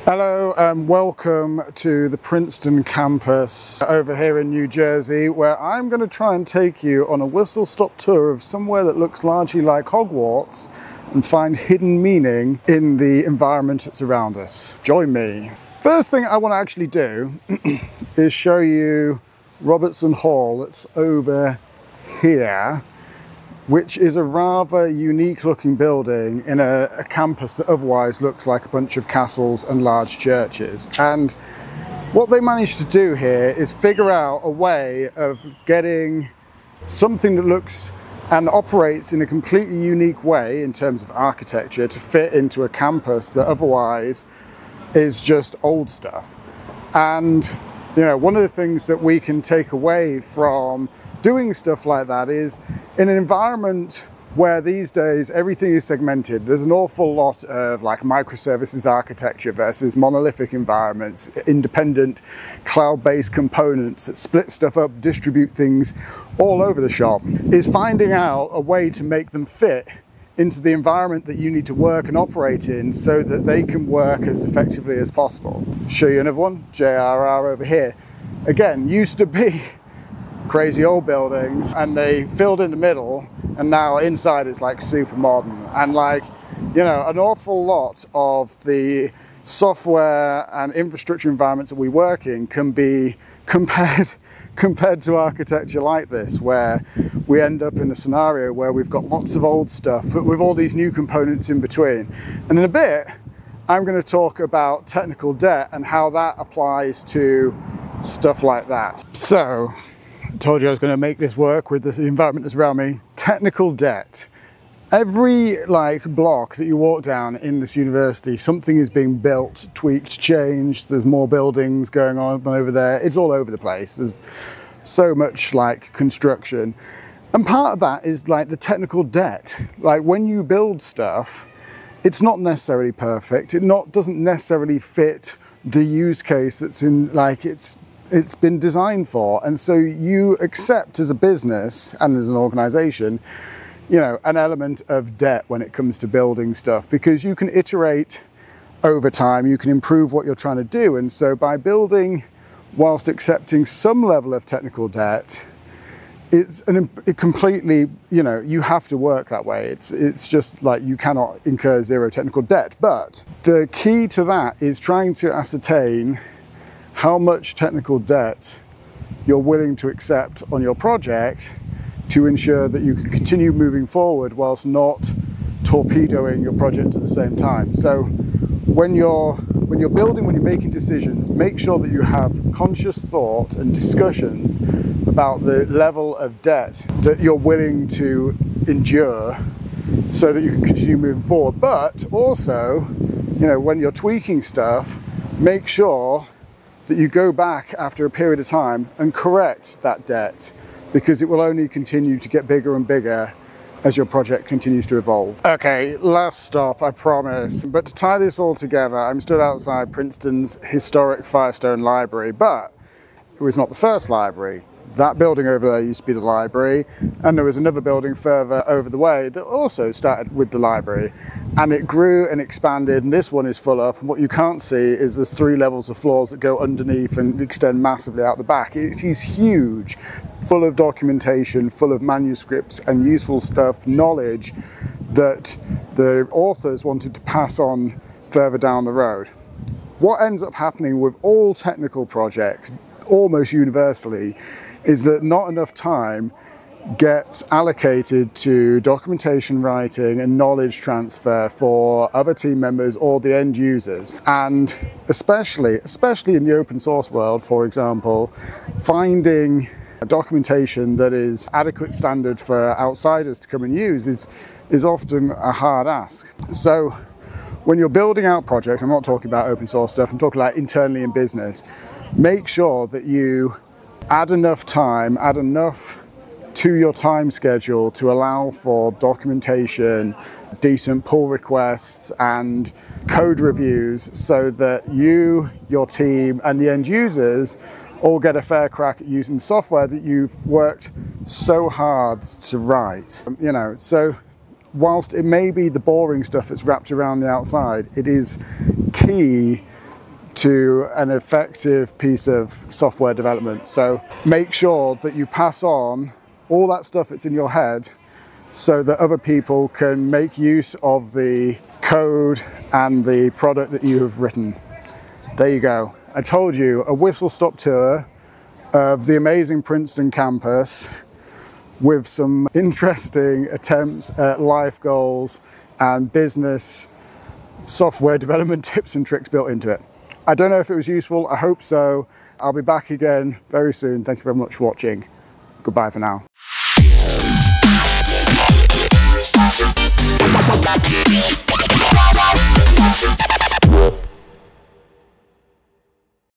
Hello and welcome to the Princeton campus over here in New Jersey, where I'm going to try and take you on a whistle-stop tour of somewhere that looks largely like Hogwarts and find hidden meaning in the environment that's around us. Join me. First thing I want to actually do is show you Robertson Hall that's over here, which is a rather unique looking building in a campus that otherwise looks like a bunch of castles and large churches. And what they managed to do here is figure out a way of getting something that looks and operates in a completely unique way in terms of architecture to fit into a campus that otherwise is just old stuff. And you know, one of the things that we can take away from doing stuff like that is in an environment where these days everything is segmented. There's an awful lot of like microservices architecture versus monolithic environments, independent cloud-based components that split stuff up, distribute things all over the shop, is finding out a way to make them fit into the environment that you need to work and operate in so that they can work as effectively as possible. Show you another one, JRR over here. Again, used to be crazy old buildings and they filled in the middle, and now inside it's like super modern. And like, you know, an awful lot of the software and infrastructure environments that we work in can be compared to architecture like this, where we end up in a scenario where we've got lots of old stuff but with all these new components in between. And in a bit I'm going to talk about technical debt and how that applies to stuff like that. So I told you I was going to make this work with the environment that's around me. Technical debt. Every like block that you walk down in this university, something is being built, tweaked, changed. There's more buildings going on over there. It's all over the place. There's so much like construction. And part of that is like the technical debt. Like when you build stuff, it's not necessarily perfect. It doesn't necessarily fit the use case that's in like it's been designed for. And so you accept as a business and as an organization, you know, an element of debt when it comes to building stuff, because you can iterate over time, you can improve what you're trying to do. And so by building whilst accepting some level of technical debt, it completely, you know, you have to work that way. It's just like you cannot incur zero technical debt. But the key to that is trying to ascertain how much technical debt you're willing to accept on your project to ensure that you can continue moving forward whilst not torpedoing your project at the same time. So when you're building, when you're making decisions, make sure that you have conscious thought and discussions about the level of debt that you're willing to endure so that you can continue moving forward. But also, you know, when you're tweaking stuff, make sure that you go back after a period of time and correct that debt, because it will only continue to get bigger and bigger as your project continues to evolve. Okay, last stop, I promise. But to tie this all together, I'm stood outside Princeton's historic Firestone Library, but it was not the first library. That building over there used to be the library, and there was another building further over the way that also started with the library. And it grew and expanded, and this one is full up, and what you can't see is there's 3 levels of floors that go underneath and extend massively out the back. It is huge, full of documentation, full of manuscripts and useful stuff, knowledge that the authors wanted to pass on further down the road. What ends up happening with all technical projects, almost universally, is that not enough time gets allocated to documentation writing and knowledge transfer for other team members or the end users. And especially in the open source world, for example, finding documentation that is adequate standard for outsiders to come and use is often a hard ask. So when you're building out projects, I'm not talking about open source stuff, I'm talking about internally in business, make sure that you add enough time, add enough to your time schedule to allow for documentation, decent pull requests and code reviews, so that you, your team and the end users all get a fair crack at using software that you've worked so hard to write. You know, so whilst it may be the boring stuff that's wrapped around the outside, it is key to an effective piece of software development. So make sure that you pass on all that stuff that's in your head so that other people can make use of the code and the product that you have written. There you go. I told you, a whistle-stop tour of the amazing Princeton campus with some interesting attempts at life goals and business software development tips and tricks built into it. I don't know if it was useful. I hope so. I'll be back again very soon. Thank you very much for watching. Goodbye for now.